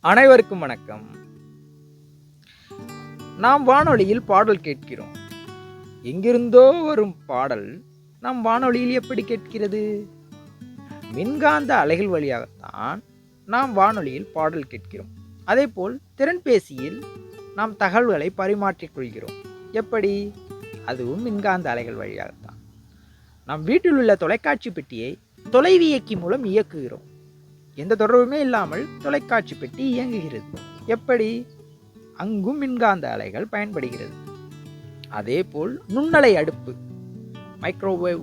அனைவருக்கும் வணக்கம். நாம் வானொலியில் பாடல் கேட்கிறோம். எங்கிருந்தோ வரும் பாடல் நாம் வானொலியில் எப்படி கேட்கிறது? மின்காந்த அலைகள் வழியாகத்தான் நாம் வானொலியில் பாடல் கேட்கிறோம். அதேபோல் திறன்பேசியில் நாம் தகவல்களை பரிமாற்றிக் கொள்கிறோம். எப்படி? அதுவும் மின்காந்த அலைகள் வழியாகத்தான். நம் வீட்டில் உள்ள தொலைக்காட்சி பெட்டியை தொலைவியக்கி மூலம் இயக்குகிறோம். எந்த தொடர்புமே இல்லாமல் தொலைக்காட்சி பெட்டி இயங்குகிறது. எப்படி? அங்கும் மின்காந்த அலைகள் பயன்படுகிறது. அதேபோல் நுண்ணலை அடுப்பு, மைக்ரோவேவ்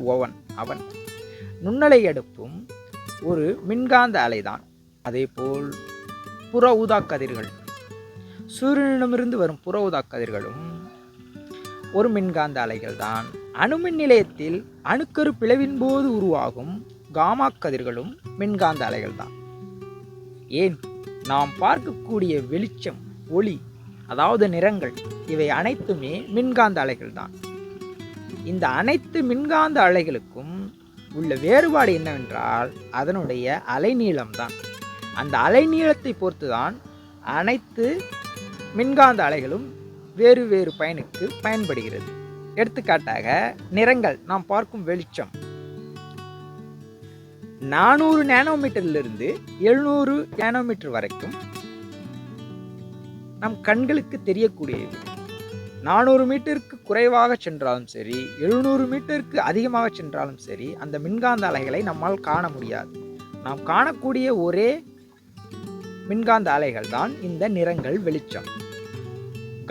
அவன் நுண்ணலை அடுப்பும் ஒரு மின்காந்த அலைதான். அதேபோல் புற ஊதா கதிர்கள், சூரியனிடமிருந்து வரும் புற ஊதா கதிர்களும் ஒரு மின்காந்த அலைகள் தான். அணுமின் நிலையத்தில் அணுக்கரு பிளவின் போது உருவாகும் காமா கதிர்களும் மின்காந்த அலைகள் தான். ஏன், நாம் பார்க்கக்கூடிய வெளிச்சம், ஒளி, அதாவது நிறங்கள், இவை அனைத்துமே மின்காந்த அலைகள் தான். இந்த அனைத்து மின்காந்த அலைகளுக்கும் உள்ள வேறுபாடு என்னவென்றால் அதனுடைய அலைநீளம்தான். அந்த அலைநீளத்தை பொறுத்துதான் அனைத்து மின்காந்த அலைகளும் வேறு வேறு பயனுக்கு பயன்படுகிறது. எடுத்துக்காட்டாக நிறங்கள், நாம் பார்க்கும் வெளிச்சம் 400 நேனோமீட்டரிலிருந்து 700 நேனோமீட்டர் வரைக்கும் நம் கண்களுக்கு தெரியக்கூடியது. 400 மீட்டருக்கு குறைவாக சென்றாலும் சரி, 700 மீட்டருக்கு அதிகமாக சென்றாலும் சரி, அந்த மின்காந்த அலைகளை நம்மால் காண முடியாது. நாம் காணக்கூடிய ஒரே மின்காந்த அலைகள் தான் இந்த நிறங்கள், வெளிச்சம்.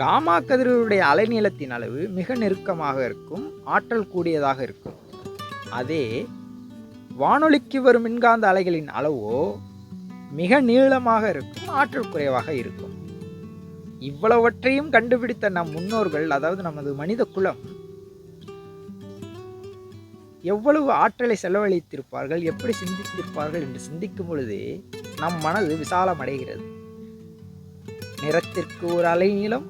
காமா கதிர்களுடைய அலைநீளத்தின் அளவு மிக நெருக்கமாக இருக்கும், ஆற்றல் கூடியதாக இருக்கும். அதே வானொலிக்கு வரும் மின்காந்த அலைகளின் அளவோ மிக நீளமாக இருக்கும், ஆற்றல் குறைவாக இருக்கும். இவ்வளவற்றையும் கண்டுபிடித்த நம் முன்னோர்கள், அதாவது நமது மனித குலம், எவ்வளவு ஆற்றலை செலவழித்திருப்பார்கள், எப்படி சிந்தித்திருப்பார்கள் என்று சிந்திக்கும் பொழுதே நம் மனது விசாலம் அடைகிறது. நிறத்திற்கு ஒரு அலைநீளம்,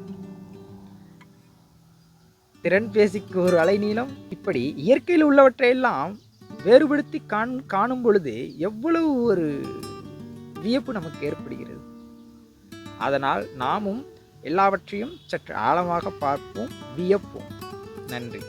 திறன்பேசிக்கு ஒரு அலைநீளம், இப்படி இயற்கையில் உள்ளவற்றையெல்லாம் வேறுபடுத்தி காணும் பொழுது எவ்வளவு ஒரு வியப்பு நமக்கு ஏற்படுகிறது. அதனால் நாமும் எல்லாவற்றையும் சற்று ஆழமாக பார்ப்போம், வியப்போம். நன்றி.